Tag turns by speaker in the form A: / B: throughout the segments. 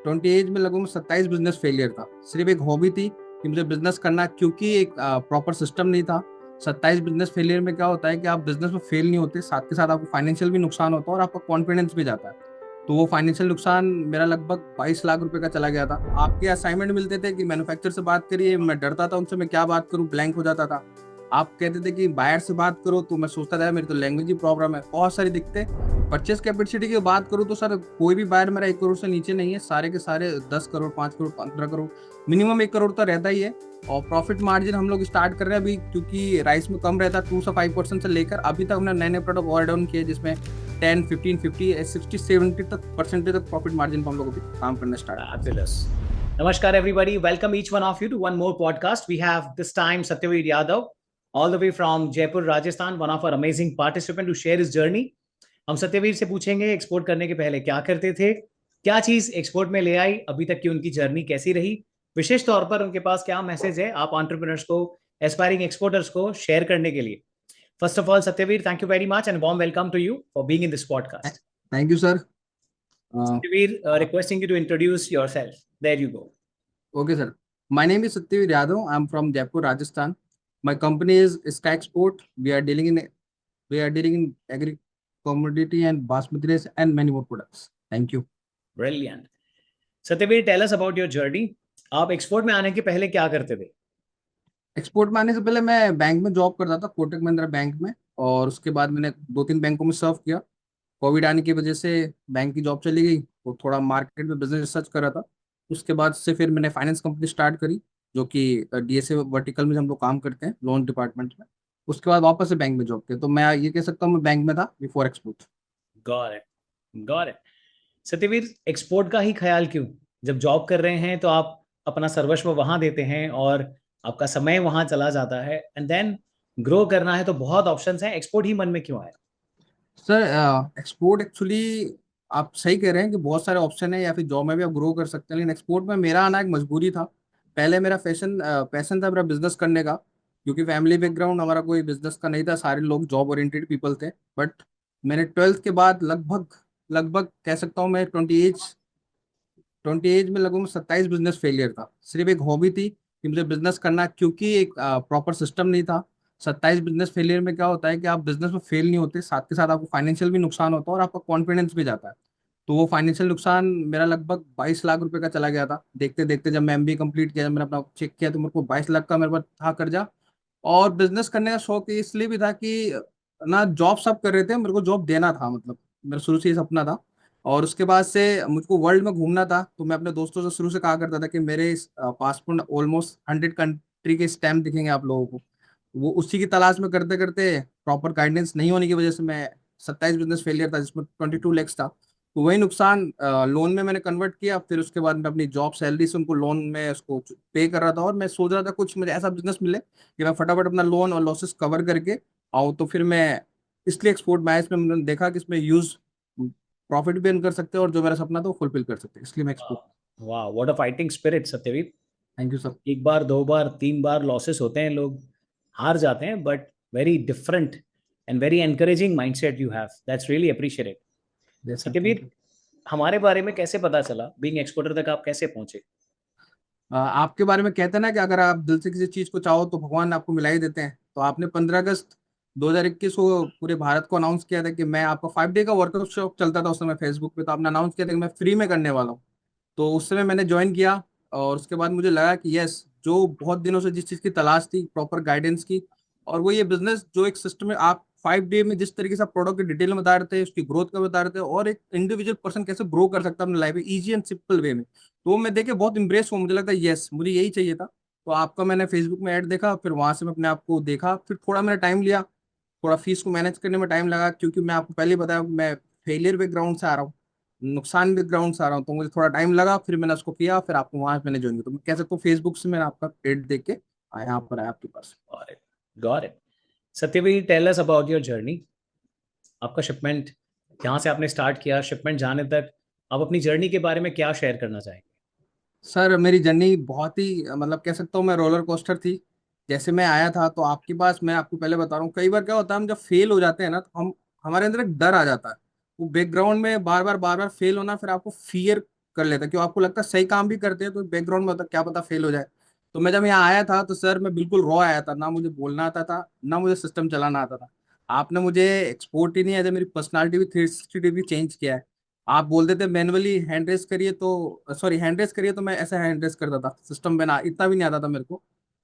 A: 20 as में लगभग 27 business failure था। सिर्फ एक हॉबी थी कि मुझे बिजनेस करना, क्योंकि एक प्रॉपर सिस्टम नहीं था। 27 बिजनेस फेलियर में क्या होता है कि आप बिजनेस में फेल नहीं होते, साथ के साथ आपको फाइनेंशियल भी नुकसान होता है और आपका कॉन्फिडेंस भी जाता है। तो वो फाइनेंशियल नुकसान मेरा लगभग 22 लाख रुपए का चला गया था। आपके असाइनमेंट मिलते थे कि मैन्युफैक्चरर से बात करिए, मैं डरता था उनसे, मैं क्या बात करूं, ब्लैंक हो जाता था। आप कहते थे कि बायर से बात करो, तो मैं सोचता था मेरी तो लैंग्वेज ही प्रॉब्लम है, बहुत सारी दिक्कतें। परचेस कैपेसिटी की बात करूं तो सर कोई भी बायर मेरा 1 करोड़ से नीचे नहीं है, सारे के सारे 10 करोड़, 5 करोड़, 15 करोड़, मिनिमम 1 करोड़ तो रहता ही है। और प्रॉफिट मार्जिन हम लोग स्टार्ट कर रहे हैं अभी, क्योंकि राइस में कम रहता है 2 से 5% से लेकर अभी तक हमने नए नए प्रोडक्ट और डाउन किए, जिसमें 10, 15, 50, 60, 70 तक परसेंटेज तक प्रॉफिट मार्जिन पर हम लोग अभी काम करना start.
B: Fabulous. Namaskar, everybody. Welcome each one of you to one more podcast. We have this time Satyaveer Yadav, all the way from Jaipur, Rajasthan, one of our amazing participants to share his journey. हम सत्यवीर से पूछेंगे export करने के पहले क्या करते थे, क्या चीज एक्सपोर्ट में ले आई, अभी तक की उनकी जर्नी कैसी रही, विशेष तौर पर उनके पास क्या मैसेज है आप एंटरप्रेन्योर्स को, एस्पायरिंग एक्सपोर्टर्स को शेयर करने के लिए। First of all Satyaveer, thank you very much and warm welcome to you for being in this podcast.
A: Thank you sir.
B: Satyaveer, requesting you to introduce yourself. There you go.
A: Okay, sir. My name is Satyavir Yadav. I'm from Jaipur, Rajasthan. My company is Sky Export. We are dealing in agri commodity and basmati rice and many more products. Thank you.
B: Brilliant. Satyaveer, tell us about your journey. आप export में आने के पहले क्या करते थे?
A: Export में आने से पहले मैं बैंक में जॉब करता था, कोटक महिंद्रा बैंक में। और उसके बाद मैंने 2-3 बैंकों में सर्व किया। कोविड आने की वजह से बैंक की जॉब चली गई, तो थोड़ा मार्केट में बिजनेस रिसर्च कर रहा था। उसके बाद से फिर मैंने फाइनेंस कंपनी स्टार्ट करी, जो कि डीएसए वर्टिकल में हम लोग काम करते हैं, लोन डिपार्टमेंट में। उसके बाद वापस से बैंक में जॉब किया, तो मैं ये कह सकता हूँ मैं बैंक में था before export.
B: Got it. Got it. Satyaveer, export का ही ख्याल क्यों? जब जॉब कर रहे हैं तो आप अपना सर्वस्व वहां देते हैं और आपका समय वहां चला जाता है, एंड देन ग्रो करना है तो बहुत ऑप्शंस हैं, एक्सपोर्ट ही मन में क्यों आया?
A: सर एक्सपोर्ट एक्चुअली आप सही कह रहे हैं कि बहुत सारे ऑप्शन है, या फिर जॉब में भी आप ग्रो कर सकते हैं, लेकिन एक्सपोर्ट में मेरा आना एक मजबूरी था। पहले मेरा पैशन था मेरा बिजनेस करने का, क्योंकि फैमिली बैकग्राउंड हमारा कोई बिजनेस का नहीं था, सारे लोग जॉब ओरिएंटेड पीपल थे। बट मैंने 12th के बाद लगभग लगभग कह सकता हूँ मैं 20 एज में लगभग 27 बिजनेस फेलियर था। सिर्फ एक हॉबी थी कि मुझे बिजनेस करना, क्योंकि एक प्रॉपर सिस्टम नहीं था। 27 बिजनेस फेलियर में क्या होता है कि आप बिजनेस में फेल नहीं होते, साथ के साथ आपको फाइनेंशियल भी नुकसान होता है और आपका कॉन्फिडेंस भी जाता है। तो वो फाइनेंशियल नुकसान मेरा लगभग 22 लाख रुपए का चला गया था। देखते देखते जब मैं एमबीए कंप्लीट किया, जब मैंने अपना चेक किया, तो मेरे को 22 लाख का मेरे पास था कर्जा। और बिजनेस करने का शौक इसलिए भी था कि ना जॉब सब कर रहे थे, मेरे को जॉब देना था, मतलब मेरा शुरू से ये सपना था। और उसके बाद से मुझको वर्ल्ड में घूमना था, तो मैं अपने दोस्तों से शुरू से कहा करता था कि मेरे पासपोर्ट ऑलमोस्ट 100 कंट्री के स्टैम्प दिखेंगे आप लोगों को। वो उसी की तलाश में करते करते प्रॉपर गाइडेंस नहीं होने की वजह से मैं 27 बिजनेस फेलियर था, जिसमें 22 lakhs था। तो वही नुकसान लोन में मैंने कन्वर्ट किया। फिर उसके बाद मैं अपनी जॉब सैलरी से उनको लोन में उसको पे कर रहा था, और मैं सोच रहा था कुछ मुझे ऐसा बिजनेस मिले कि मैं फटाफट अपना लोन और लॉसेस कवर करके आऊँ। तो फिर मैं इसलिए एक्सपोर्ट में आया। इसमें मैंने देखा कि इसमें यूज प्रॉफिट भी earn कर सकते हैं, और जो मेरा सपना था वो फुलफिल कर सकते हैं, इसलिए मैं एक्सपोर्ट।
B: वाह, what a fighting spirit Satyaveer.
A: Thank you sir.
B: एक बार, दो बार, तीन बार लॉसेस होते हैं, लोग हार जाते हैं, but very different and very encouraging mindset you have, that's really appreciated.
A: Yes sir, thank
B: Satyaveer,
A: you.
B: हमारे बारे में कैसे पता चला, बीइंग एक्सपोर्टर तक आप कैसे पहुंचे?
A: आपके बारे में कहते हैं ना कि अगर आप दिल से किसी चीज को चाहो तो भगवान आपको मिला ही देते हैं। तो आपने 15 अगस्त 2021 को पूरे भारत को अनाउंस किया था कि मैं आपका 5 डे का वर्कशॉप चलता था उस समय फेसबुक पे, तो आपने अनाउंस किया था कि मैं फ्री में करने वाला हूँ। तो उस समय मैंने ज्वाइन किया। और उसके बाद मुझे लगा कि यस, जो बहुत दिनों से जिस चीज़ की तलाश थी, प्रॉपर गाइडेंस की, और वो ये बिजनेस जो एक सिस्टम है, आप 5 डे में जिस तरीके से प्रोडक्ट की डिटेल में बता रहे थे, उसकी ग्रोथ का बता रहे थे, और एक इंडिविजुअल पर्सन कैसे ग्रो कर सकता है अपनी लाइफ में इजी एंड सिंपल वे में, तो वो मैं देख के बहुत इंप्रेस हुआ। मुझे लगता है यस, मुझे यही चाहिए था। तो आपका मैंने फेसबुक में ऐड देखा, फिर वहां से मैं अपने आप को देखा, फिर थोड़ा मैंने टाइम लिया। थोड़ा फीस को मैनेज करने में टाइम लगा, क्योंकि मैं आपको पहले ही बताया मैं फेलियर बैकग्राउंड से आ रहा हूँ, नुकसान बैकग्राउंड से आ रहा हूँ, तो मुझे थोड़ा टाइम लगा। फिर मैंने उसको किया, फिर आपको वहां मैंने ज्वाइन किया। तो मैं कह सकता हूँ फेसबुक से मैंने आपका एड देख के आया, यहाँ पर आया आपके पास।
B: Got it, got it. Satyaveer, tell us about your journey. आपका शिपमेंट जहाँ से आपने स्टार्ट किया, शिपमेंट जाने तक, आप अपनी जर्नी के बारे में क्या शेयर करना चाहेंगे?
A: सर मेरी जर्नी बहुत ही मतलब कह सकता हूँ मैं रोलर कोस्टर थी। जैसे मैं आया था तो आपके पास, मैं आपको पहले बता रहा हूँ, कई बार क्या होता है हम जब फेल हो जाते हैं ना, तो हम हमारे अंदर एक डर आ जाता है। वो बैकग्राउंड में बार बार फेल होना, फिर आपको फियर कर लेता, क्यों आपको लगता है सही काम भी करते हैं तो बैकग्राउंड में होता क्या पता फेल हो जाए। तो मैं जब यहाँ आया था तो सर मैं बिल्कुल रॉ आया था, ना मुझे बोलना आता था ना मुझे सिस्टम चलाना आता था। आपने मुझे एक्सपोर्ट ही नहीं है, मेरी पर्सनालिटी भी 360 डिग्री चेंज किया है। आप बोलते थे मैनुअली हैंड रेस करिए तो सॉरी हैंड रेस करिए, तो मैं ऐसे हैंड रेस करता था, सिस्टम बना इतना भी नहीं आता था मेरे को।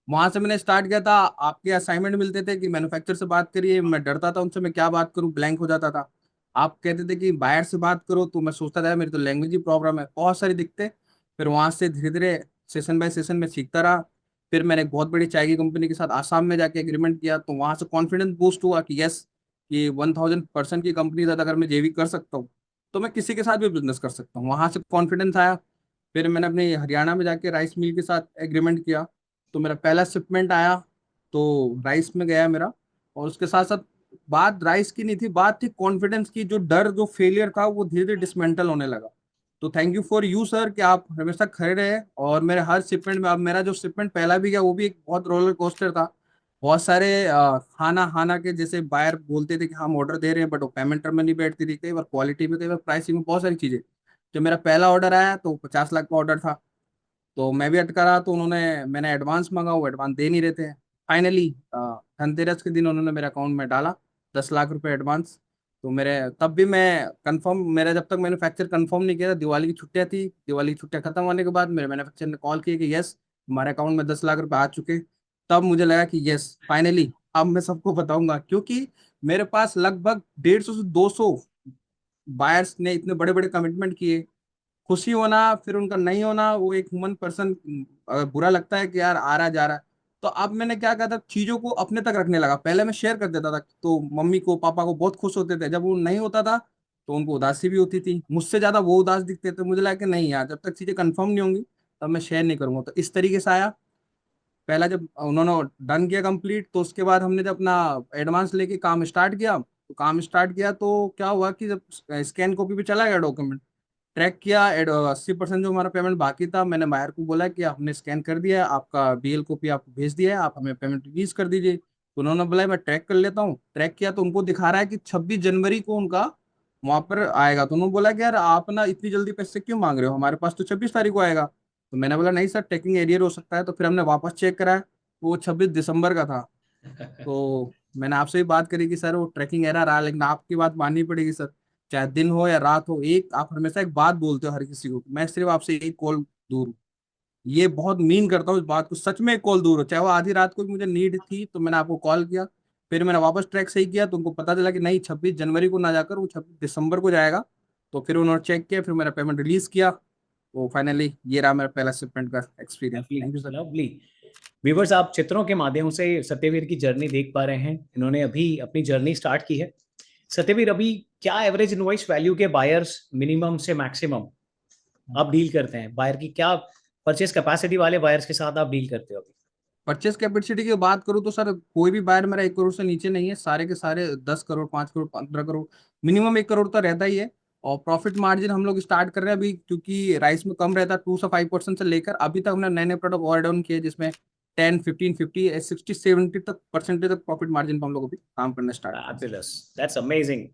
A: वहां से मैंने स्टार्ट किया था, आपके असाइनमेंट मिलते थे कि मैन्युफैक्चरर से बात करिए, मैं डरता था उनसे, मैं क्या बात करूं, ब्लैंक हो जाता था। आप कहते थे कि बायर से बात करो, तो मैं सोचता था मेरी तो लैंग्वेज ही प्रॉब्लम है, बहुत सारी दिक्कतें। फिर वहां से धीरे धीरे सेशन बाय सेशन में सीखता रहा। फिर मैंने एक बहुत बड़ी चाय की कंपनी के साथ आसाम में जाके एग्रीमेंट किया, तो वहां से कॉन्फिडेंस बूस्ट हुआ कि यस, ये 1000 पर्सन की कंपनी साथ अगर मैं जेवी कर सकता हूँ तो मैं किसी के साथ भी बिजनेस कर सकता हूँ, वहां से कॉन्फिडेंस आया। फिर मैंने अपने हरियाणा में जाके राइस मिल के साथ एग्रीमेंट किया, तो मेरा पहला शिपमेंट आया, तो राइस में गया मेरा। और उसके साथ साथ बात राइस की नहीं थी, बात थी कॉन्फिडेंस की, जो डर जो फेलियर था वो धीरे धीरे डिसमेंटल होने लगा। तो thank you for you sir कि आप हमेशा खड़े रहे, और मेरे हर शिपमेंट में, अब मेरा जो शिपमेंट पहला भी गया वो भी एक बहुत रोलर कोस्टर था। बहुत सारे खाना खाना के जैसे बायर बोलते थे कि हम ऑर्डर दे रहे हैं, बट वो पेमेंट टर्म में नहीं बैठती थी, कई बार क्वालिटी में, कई बार प्राइसिंग में, बहुत सारी चीजें। जब मेरा पहला ऑर्डर आया तो 50 लाख का ऑर्डर था, तो मैं भी अटका रहा, तो उन्होंने, मैंने एडवांस मांगा, वो एडवांस दे नहीं रहे थे। फाइनली धनतेरस के दिन उन्होंने मेरे अकाउंट में डाला 10 लाख रुपए एडवांस। तो मेरे तब भी मैं कंफर्म, मेरा जब तक मैन्युफैक्चर कंफर्म नहीं किया था, दिवाली की छुट्टियां थी, दिवाली की छुट्टियां खत्म होने के बाद मेरे मैन्युफैक्चर ने कॉल किया कि यस, हमारे अकाउंट में 10 लाख रुपए आ चुके। तब मुझे लगा कि यस फाइनली अब मैं सबको बताऊंगा, क्योंकि मेरे पास लगभग 150 से 200 बायर्स ने इतने बड़े बड़े कमिटमेंट किए। खुशी होना फिर उनका नहीं होना, वो एक ह्यूमन पर्सन, बुरा लगता है कि यार आ रहा जा रहा है। तो अब मैंने क्या कहा था, चीजों को अपने तक रखने लगा। पहले मैं शेयर कर देता था तो मम्मी को पापा को बहुत खुश होते थे, जब वो नहीं होता था तो उनको उदासी भी होती थी, मुझसे ज्यादा वो उदास दिखते थे। मुझे लगा कि नहीं यार, जब तक चीजें कंफर्म नहीं होंगी तब मैं शेयर नहीं करूंगा। तो इस तरीके से आया। पहला जब उन्होंने डन किया कंप्लीट, तो उसके बाद हमने जब अपना एडवांस लेके काम स्टार्ट किया, तो काम स्टार्ट किया तो क्या हुआ कि जब स्कैन कॉपी पे चला गया डॉक्यूमेंट, ट्रैक किया, 80% जो हमारा पेमेंट बाकी था, मैंने बायर को बोला कि हमने स्कैन कर दिया है, आपका बीएल कॉपी आपको भेज दिया है, आप हमें पेमेंट रिलीज कर दीजिए। तो उन्होंने बोला मैं ट्रैक कर लेता हूँ। ट्रैक किया तो उनको दिखा रहा है कि 26 जनवरी को उनका वहां पर आएगा। तो उन्होंने बोला कि यार आप ना इतनी जल्दी पैसे क्यों मांग रहे हो, हमारे पास तो 26 तारीख को आएगा। तो मैंने बोला नहीं सर, टेकिंग एरियर हो सकता है। तो फिर हमने वापस चेक कराया, वो 26 दिसंबर का था। तो मैंने आपसे भी बात करी कि सर वो ट्रैकिंग एरर रहा, लेकिन आपकी बात माननी पड़ेगी सर, चाहे दिन हो या रात हो, एक आप हमेशा एक बात बोलते हो हर किसी को, मैं सिर्फ आपसे एक कॉल दूर हूँ। ये बहुत मीन करता हूँ इस बात को, सच में एक कॉल दूर हो, चाहे वो आधी रात को भी मुझे नीड थी तो मैंने आपको कॉल किया। फिर मैंने वापस ट्रैक सही किया तो उनको पता चला कि नहीं, 26 जनवरी को ना जाकर वो 26 दिसंबर को जाएगा। तो फिर उन्होंने चेक किया, फिर मेरा पेमेंट रिलीज किया। तो फाइनली ये रहा मेरा पहला शिपमेंट का experience.
B: Lovely,
A: thank you sir.
B: Lovely. Viewers, आप चित्रों के माध्यम से सत्यवीर की जर्नी देख पा रहे हैं। इन्होंने अभी अपनी जर्नी स्टार्ट की है। सत्यवीर, अभी क्या एवरेज इनवॉइस वैल्यू के बायर्स मिनिमम से मैक्सिमम आप डील करते हैं? बायर की क्या परचेस कैपेसिटी वाले बायर्स के साथ आप डील करते हो अभी?
A: परचेस कैपेसिटी की बात करूं तो सर कोई भी बायर मेरा 1 करोड़ से नीचे नहीं है, सारे के सारे 10 करोड़, 5 करोड़, 15 करोड़, मिनिमम 1 करोड़ तो रहता ही है। और प्रॉफिट मार्जिन हम लोग स्टार्ट कर रहे हैं अभी, क्योंकि राइस में कम रहता है, 2 से 5% से लेकर अभी तक हमने नए नए प्रोडक्ट और डाउन किए, जिसमें 10, 15, 50, 60, 70 तक परसेंटेज तक प्रॉफिट मार्जिन पर हम लोग अभी काम करना स्टार्ट किए।
B: Fabulous, that's amazing.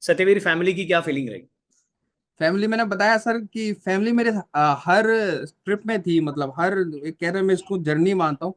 B: Satyaveer, family की क्या फीलिंग रही?
A: फैमिली मैंने बताया सर कि फैमिली मेरे हर ट्रिप में थी, मतलब हर एक कह रहे मैं इसको जर्नी मानता हूँ।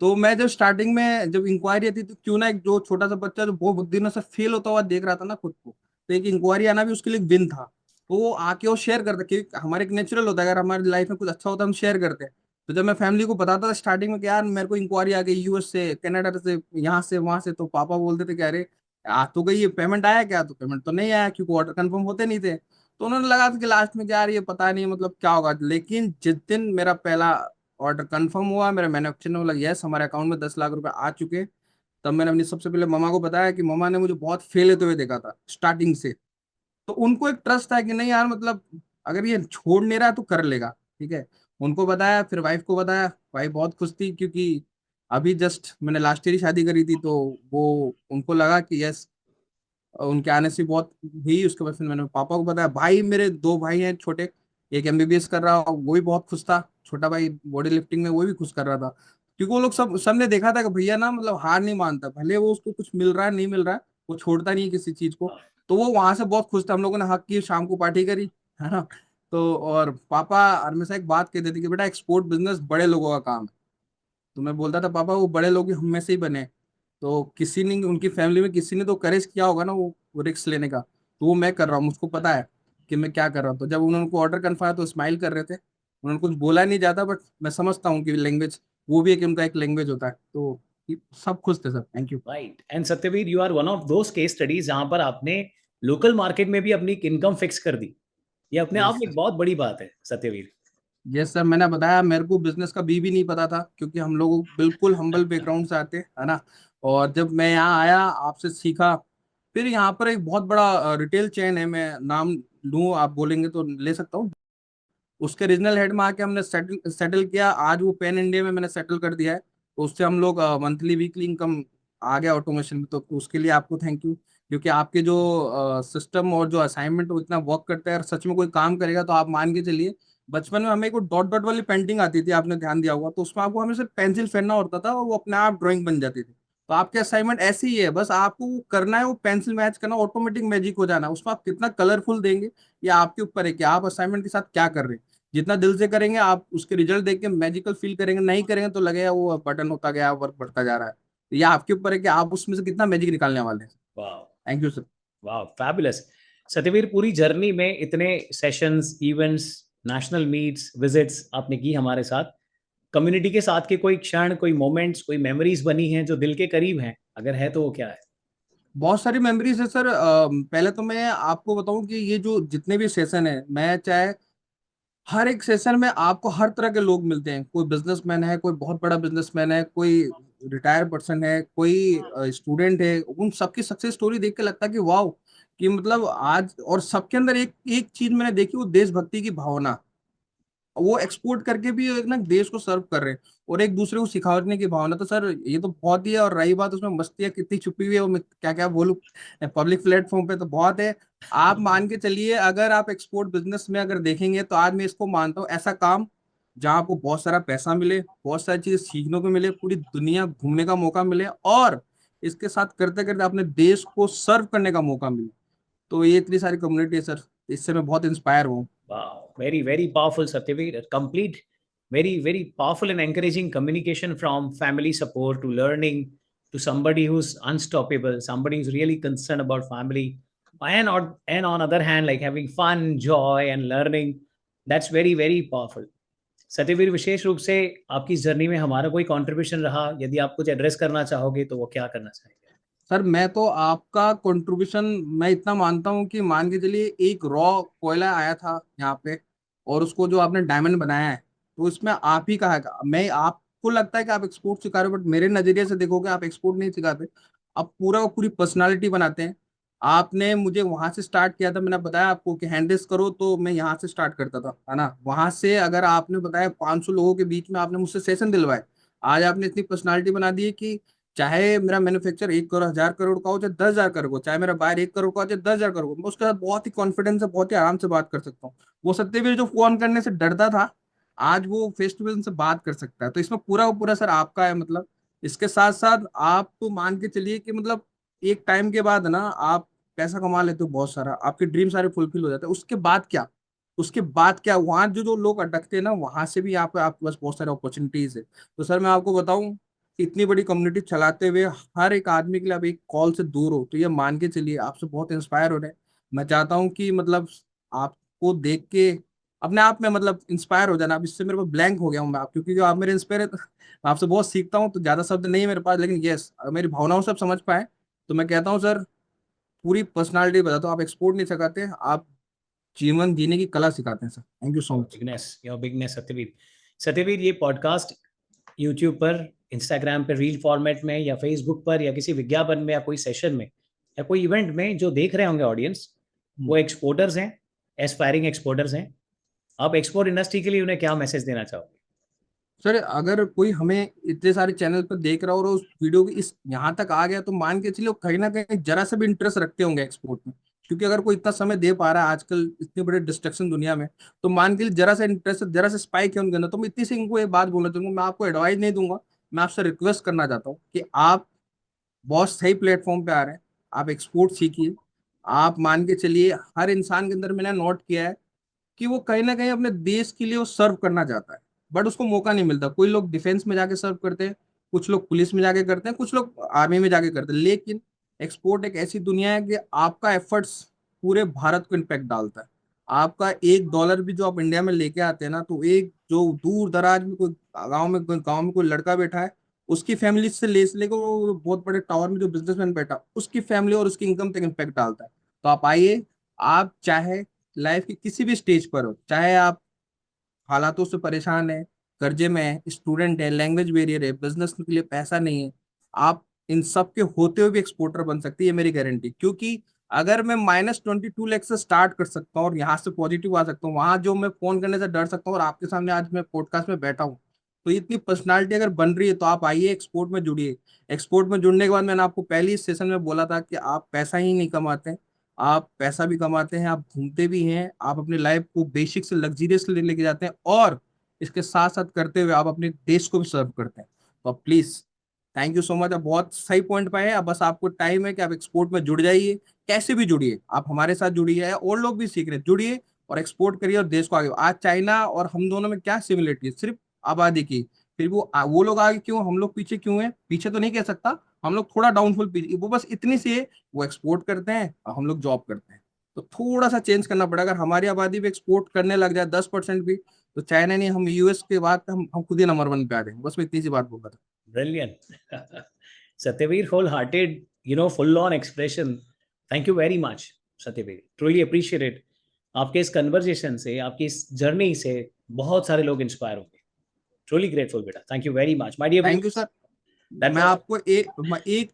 A: तो मैं जब स्टार्टिंग में जब इंक्वायरी आती तो क्यों ना, एक जो छोटा सा बच्चा जो बहुत दिनों से फेल होता हुआ देख रहा था ना खुद को, तो एक इंक्वायरी आना भी उसके लिए विन था। तो वो आके वो शेयर करता, क्योंकि हमारे एक नेचुरल होता है, अगर हमारी लाइफ में कुछ अच्छा होता है हम शेयर करते हैं। तो जब मैं फैमिली को बताता था स्टार्टिंग में कि यार मेरे को इंक्वायरी आ गई यूएस से, कनाडा से, यहाँ से वहां से, तो पापा बोलते थे कि अरे आ तो गई, ये पेमेंट आया क्या, तो पेमेंट तो नहीं आया क्योंकि ऑर्डर कंफर्म होते नहीं थे। तो उन्होंने लगा था कि लास्ट में क्या यार ये पता नहीं मतलब क्या होगा। लेकिन जिस दिन मेरा पहला ऑर्डर कंफर्म हुआ, मेरे मैन्युफैक्चरर ने बोला यस हमारे अकाउंट में 10 लाख रुपए आ चुके, तब मैंने अपनी सबसे पहले मम्मा को बताया कि मम्मा ने मुझे बहुत फेल होते हुए देखा था स्टार्टिंग से। तो उनको एक ट्रस्ट था कि नहीं यार, मतलब अगर ये छोड़ नहीं रहा है तो कर लेगा। ठीक है, उनको बताया, फिर वाइफ को बताया। वाइफ बहुत खुश थी, क्योंकि अभी जस्ट मैंने लास्ट ईयर ही शादी करी थी, तो वो उनको लगा कि यस, उनके आने से बहुत हुई। उसके बाद फिर मैंने पापा को बताया, भाई मेरे 2 भाई हैं छोटे, एक एमबीबीएस कर रहा, वो भी बहुत खुश था, छोटा भाई बॉडी लिफ्टिंग में, वो भी खुश कर रहा था। क्योंकि वो लोग सब सबने देखा था कि भैया ना मतलब हार नहीं मानता, भले वो उसको कुछ मिल रहा है नहीं मिल रहा है, वो छोड़ता नहीं है किसी चीज को। तो वो वहां से बहुत खुश था, हम लोगों ने हक की, शाम को पार्टी करी, है ना। तो और पापा हमेशा एक बात कहते थे कि बेटा एक्सपोर्ट बिजनेस बड़े लोगों का काम है। तो मैं बोलता था पापा वो बड़े लोग हम में से ही बने। तो किसी ने उनकी फैमिली में किसी ने तो करेज किया होगा ना वो रिस्क लेने का, तो वो मैं कर रहा हूँ, मुझको पता है कि मैं क्या कर रहा हूँ। तो जब उन्होंने को ऑर्डर कन्फर्म तो स्माइल कर रहे थे, उन्होंने कुछ बोला नहीं जाता, बट मैं समझता हूँ कि लैंग्वेज वो भी एक उनका एक लैंग्वेज होता है। तो सब खुश थे sir, thank you.
B: Right. And Satyaveer, you are one of those case studies जहां पर आपने लोकल मार्केट में भी अपनी इनकम फिक्स कर दी। ये अपने आप
A: यस
B: में
A: सर।
B: एक बहुत बड़ी बात है सत्यवीर।
A: यस सर, मैंने बताया मेरे को बिजनेस का बी भी नहीं पता था, क्योंकि हम लोग बिल्कुल हम्बल बैकग्राउंड से आते हैं, है ना। और जब मैं यहाँ आया, आपसे सीखा। फिर यहाँ पर एक बहुत बड़ा रिटेल चेन है, मैं नाम लूँ आप बोलेंगे तो ले सकता हूँ। उसके रीजनल हेड में आके हमने सेटल सेटल किया। आज वो पैन इंडिया में मैंने सेटल कर दिया है। तो उससे हम लोग मंथली वीकली इनकम आ गया ऑटोमेशन में। तो उसके लिए आपको थैंक यू, क्योंकि आपके जो सिस्टम और जो असाइनमेंट वो इतना वर्क करता है, और सच में कोई काम करेगा तो आप मान के चलिए। बचपन में हमें एक डॉट डॉट वाली पेंटिंग आती थी, आपने ध्यान दिया होगा, तो उसमें आपको हमें सिर्फ पेंसिल फेरना होता था और वो अपने आप ड्राइंग बन जाती थी। तो आपके असाइनमेंट ऐसे ही है, बस आपको वो करना है, वो पेंसिल मैच करना, ऑटोमेटिक मैजिक हो जाना है। उसमें आप कितना कलरफुल देंगे ये आपके ऊपर है कि आप असाइनमेंट के साथ क्या कर रहे हैं। जितना दिल से करेंगे आप उसके रिजल्ट देख के मैजिकल फील करेंगे, नहीं करेंगे तो लगेगा वो बटन होता गया, वर्क बढ़ता जा रहा है। तो ये आपके ऊपर है कि आप उसमें से कितना मैजिक निकालने वाले हैं।
B: वाह।
A: Thank you sir.
B: वाह, फैबुलस। सत्यवीर, पूरी जर्नी में इतने sessions, events, national meets, visits आपने की हमारे साथ। कम्युनिटी के साथ के कोई क्षण, कोई मोमेंट्स, कोई मेमोरीज बनी हैं जो दिल के करीब हैं? अगर है तो वो क्या है?
A: बहुत सारी मेमोरीज है सर। पहले तो मैं आपको बताऊं कि ये जो जितने भी सेशन है, मैं चाहे हर एक सेशन में आपको हर तरह के लोग मिलते हैं। कोई बिजनेसमैन है, कोई बहुत बड़ा बिजनेसमैन है, कोई रिटायर्ड पर्सन है, कोई स्टूडेंट है। उन सबकी सक्सेस स्टोरी देख के लगता है कि वाह, कि मतलब आज और सबके अंदर एक एक चीज मैंने देखी, वो देशभक्ति की भावना। वो एक्सपोर्ट करके भी एक ना देश को सर्व कर रहे हैं, और एक दूसरे को सिखाने की भावना। तो सर ये तो बहुत ही है। और रही बात उसमें मस्तियाँ कितनी छुपी हुई है, वो मैं क्या क्या बोलूं पब्लिक प्लेटफॉर्म पे, तो बहुत है। आप मान के चलिए, अगर आप एक्सपोर्ट बिजनेस में अगर देखेंगे, तो आज मैं इसको मानता हूँ ऐसा काम जहाँ आपको बहुत सारा पैसा मिले, बहुत सारी चीजें सीखने को मिले, पूरी दुनिया घूमने का मौका मिले, और इसके साथ करते करते अपने देश को सर्व करने का मौका मिले। तो ये इतनी सारी कम्युनिटी है सर, इससे मैं बहुत इंस्पायर हूँ।
B: Wow, very, very powerful, Satyaveer. A complete, very, very powerful and encouraging communication from family support to learning to somebody who's unstoppable, somebody who's really concerned about family, and on other hand, like having fun, joy, and learning. That's very, very powerful. Satyavir, विशेष रूप से आपकी journey में हमारा कोई contribution रहा, यदि आप कुछ एड्रेस करना चाहोगे तो वो क्या करना चाहेंगे?
A: सर मैं तो आपका कंट्रीब्यूशन मैं इतना मानता हूँ कि मान के चलिए एक रॉ कोयला आया था यहाँ पे, और उसको जो आपने डायमंड बनाया है, तो इसमें आप ही का है। मैं आपको लगता है कि आप एक्सपोर्ट सिखा रहे हो, बट मेरे नजरिए से देखोगे आप एक्सपोर्ट नहीं सिखाते। आप पूरा का पूरी पर्सनालिटी बनाते हैं। आपने मुझे वहां से स्टार्ट किया था, मैंने बताया आपको कि हैंडल्स करो, तो मैं यहाँ से स्टार्ट करता था, है ना। वहां से अगर आपने बताया 500 लोगों के बीच में आपने मुझसे सेशन दिलवाए, आज आपने इतनी पर्सनालिटी बना दी है कि चाहे मेरा मैन्युफैक्चर 1 करोड़ 1000 करोड़ का हो, चाहे 10,000 करोड़ हो, चाहे मेरा बायर 1 करोड़ का हो, चाहे 10,000 करोड़ का, मैं उसके साथ बहुत ही कॉन्फिडेंस से बहुत ही आराम से बात कर सकता हूँ। वो सत्यवीर जो फोन करने से डरता था, आज वो फेस टू फेस से बात कर सकता है। तो इसमें पूरा का पूरा सर आपका है, मतलब इसके साथ साथ आप तो मान के चलिए कि मतलब एक टाइम के बाद ना आप पैसा कमा लेते हो बहुत सारा, आपके ड्रीम सारे फुलफिल हो जाते हैं। उसके बाद क्या, उसके बाद क्या, वहां जो जो लोग अटकते हैं ना, वहां से भी आप आपके पास बहुत सारे अपॉर्चुनिटीज है। तो सर मैं आपको बताऊं, इतनी बड़ी कम्युनिटी चलाते हुए हर एक आदमी के लिए आप एक कॉल से दूर हो, तो ये मान के चलिए आपसे बहुत इंस्पायर हो रहे हैं। मैं चाहता हूँ कि मतलब आपको देख के अपने आप में मतलब इंस्पायर हो जाना। अब इससे मेरे को ब्लैंक हो गया हूँ मैं, आप क्योंकि जो आप मेरे इंस्पायर है, तो मैं आपसे बहुत सीखता हूँ। तो ज्यादा शब्द नहीं है मेरे पास, लेकिन यस मेरी भावनाओं से आप समझ पाए, तो मैं कहता हूँ सर पूरी पर्सनालिटी बताता हूँ। आप एक्सपोर्ट नहीं सिखाते, आप जीवन जीने की कला सिखाते हैं sir. Thank you so much.
B: Your bigness Satyaveer. Satyaveer, ये पॉडकास्ट यूट्यूब पर, इंस्टाग्राम पर रील फॉर्मेट में, या फेसबुक पर, या किसी विज्ञापन में, या कोई सेशन में, या कोई इवेंट में जो देख रहे होंगे ऑडियंस, वो एक्सपोर्टर्स हैं, एस्पायरिंग एक्सपोर्टर्स हैं। आप एक्सपोर्ट इंडस्ट्री के लिए उन्हें क्या मैसेज देना चाहोगे?
A: सर अगर कोई हमें इतने सारे चैनल पर देख रहा हो और उस वीडियो की इस यहाँ तक आ गया, तो मान के चलिए वो कहीं ना कहीं जरा सा भी इंटरेस्ट रखते होंगे एक्सपोर्ट में। क्योंकि अगर कोई इतना समय दे पा रहा है आजकल इतने बड़े डिस्ट्रक्शन दुनिया में, तो मान के लिए जरा सा इंटरेस्ट, जरा सा स्पाइक है उनके अंदर। तो मैं इतनी सी इनको ये बात बोलना चाहूंगा, मैं आपको एडवाइस नहीं दूंगा, मैं आपसे रिक्वेस्ट करना चाहता हूँ कि आप बहुत सही प्लेटफॉर्म पे आ रहे हैं। आप एक्सपोर्ट सीखिए। आप मान के चलिए हर इंसान के अंदर मैंने नोट किया है कि वो कहीं ना कहीं अपने देश के लिए वो सर्व करना चाहता है, बट उसको मौका नहीं मिलता। कोई लोग डिफेंस में जाके सर्व करते हैं, कुछ लोग पुलिस में जाके करते हैं, कुछ लोग आर्मी में जाके करते हैं। लेकिन एक्सपोर्ट एक ऐसी दुनिया है कि आपका एफर्ट्स पूरे भारत को इम्पेक्ट डालता है। आपका $1 भी जो आप इंडिया में लेके आते हैं ना, तो एक जो दूर दराज में कोई गाँव में कोई लड़का बैठा है, उसकी फैमिली से लेकर वो बहुत बड़े टावर में जो बिजनेसमैन बैठा, उसकी फैमिली और उसकी इनकम तक इम्पेक्ट डालता है। तो आप आइए, आप चाहे लाइफ के किसी भी स्टेज पर हो, चाहे आप हालातों से परेशान है, कर्जे में है, स्टूडेंट है, लैंग्वेज बैरियर है, बिजनेस के लिए पैसा नहीं है, आप इन सब के होते हुए भी एक्सपोर्टर बन सकती है, ये मेरी गारंटी। क्योंकि अगर मैं -22 लाख से स्टार्ट कर सकता हूँ और यहाँ से पॉजिटिव आ सकता हूँ, वहां जो मैं फोन करने से डर सकता हूँ, और आपके सामने आज मैं पॉडकास्ट में बैठा हूँ, तो इतनी पर्सनालिटी अगर बन रही है, तो आप आइए, एक्सपोर्ट में जुड़िए। एक्सपोर्ट में जुड़ने के बाद मैंने आपको पहली इस सेशन में बोला था कि आप पैसा ही नहीं कमाते, आप पैसा भी कमाते हैं, आप घूमते भी हैं, आप अपनी लाइफ को बेसिक से लग्जरियस लेके जाते हैं, और इसके साथ साथ करते हुए आप अपने देश को भी सर्व करते हैं। तो आप please, thank you so much. आप बहुत सही पॉइंट पे हैं। अब बस आपको टाइम है कि आप एक्सपोर्ट में जुड़ जाइए, कैसे भी जुड़िए, आप हमारे साथ जुड़िए, और लोग भी सीख रहे हैं, जुड़िए और एक्सपोर्ट करिए और देश को आगे। आज चाइना और हम दोनों में क्या सिमिलरिटी है, सिर्फ आबादी की। फिर वो लोग आगे क्यों, हम लोग पीछे क्यों हैं? पीछे तो नहीं कह सकता, हम लोग थोड़ा डाउनफॉल पीछे, वो बस इतनी सी है, वो एक्सपोर्ट करते हैं और हम लोग जॉब करते हैं। तो थोड़ा सा चेंज करना पड़ेगा। अगर हमारी आबादी भी एक्सपोर्ट करने लग जाए 10% भी, तो चाइना नहीं, हम यूएस के बाद हम खुद ही नंबर 1 पे आ जाएंगे। बस मैं इतनी सी बात बोल रहा था।
B: Brilliant. Satyavir, wholehearted, full on expression. Thank you very much, Satyavir. Truly appreciate it. आपके इस कन्वर्जेशन से, आपकी इस जर्नी से बहुत सारे लोग इंस्पायर होंगे. Truly grateful, बेटा. Thank you very much. My dear
A: thank you
B: viewers,
A: sir.
B: that
A: मैं
B: was
A: आपको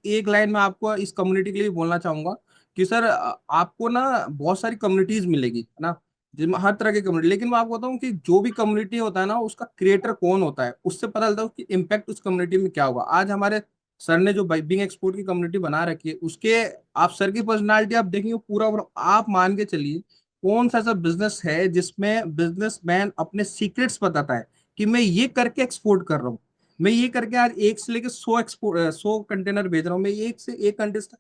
A: एक लाइन में आपको इस कम्युनिटी के लिए बोलना चाहूंगा कि सर, आपको ना बहुत सारी कम्युनिटीज मिलेगी, है ना, जिसमें हर तरह की कम्युनिटी। लेकिन मैं आपको बताऊं कि जो भी कम्युनिटी होता है ना, उसका क्रिएटर कौन होता है, उससे पता चलता है कि इम्पैक्ट उस कम्युनिटी में क्या होगा। आज हमारे सर ने जो बिंग एक्सपोर्ट की कम्युनिटी बना रखी है, उसके आप सर की पर्सनालिटी आप देखेंगे, आप मान के चलिए, कौन सा ऐसा बिजनेस है जिसमें बिजनेसमैन अपने सीक्रेट्स बताता है कि मैं ये करके एक्सपोर्ट कर रहा हूँ, मैं ये करके आज 1 से लेकर 100 कंटेनर भेज रहा हूँ, मैं एक से एक कंटेस्ट।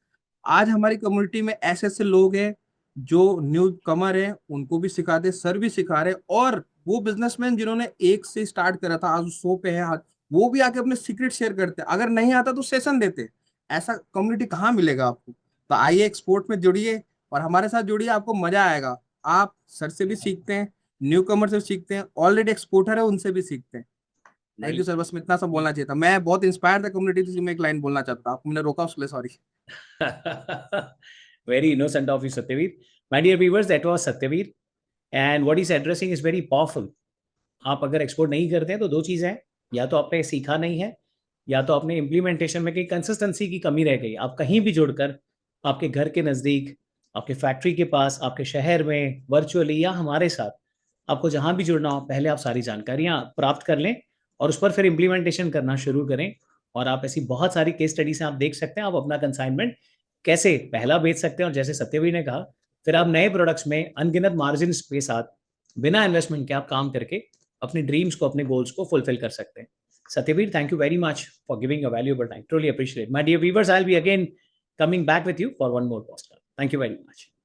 A: आज हमारी कम्युनिटी में ऐसे ऐसे लोग हैं जो न्यू कमर हैं, उनको भी सिखाते, सर भी सिखा रहे, और वो बिजनेसमैन जिन्होंने 1 से स्टार्ट करा था, आज 100 पे है, आज वो भी आके अपने सीक्रेट शेयर करते हैं। अगर नहीं आता तो सेशन देते। ऐसा कम्युनिटी कहाँ मिलेगा आपको? तो आइए, एक्सपोर्ट में जुड़िए और हमारे साथ जुड़िए, आपको मजा आएगा। आप सर से भी सीखते हैं, न्यू कमर से भी सीखते हैं, ऑलरेडी एक्सपोर्टर है उनसे भी सीखते हैं। Thank you
B: brilliant.
A: सर, बस मैं इतना सा बोलना चाहिए था। मैं बहुत इंस्पायर था कम्युनिटी से, मैं एक लाइन बोलना चाहता था, आपको मैंने रोका, उसके लिए sorry.
B: Very innocent of you, Satyavir. My dear viewers, that was Satyavir. And what he's addressing is very powerful. आप अगर एक्सपोर्ट नहीं करते हैं तो दो चीज़ें हैं, या तो आपने सीखा नहीं है, या तो आपने इम्प्लीमेंटेशन में कहीं कंसिस्टेंसी की कमी रह गई। आप कहीं भी जुड़कर, आपके घर के नज़दीक, आपके फैक्ट्री के पास, आपके शहर में, वर्चुअली या हमारे साथ, आपको जहाँ भी जुड़ना हो, पहले आप सारी जानकारियाँ प्राप्त कर लें और उस पर फिर इम्प्लीमेंटेशन करना शुरू करें। और आप ऐसी बहुत सारी केस स्टडी से आप देख सकते हैं, आप अपना कंसाइनमेंट कैसे पहला बेच सकते हैं, और जैसे सत्यवीर ने कहा, फिर आप नए प्रोडक्ट्स में अनगिनत मार्जिन के साथ बिना इन्वेस्टमेंट के आप काम करके अपने ड्रीम्स को, अपने गोल्स को फुलफिल कर सकते हैं। Satyavir, thank you very much for giving your valuable time. Truly appreciate it. My dear viewers, I'll be again coming back with you for one more postcard. Thank you very much.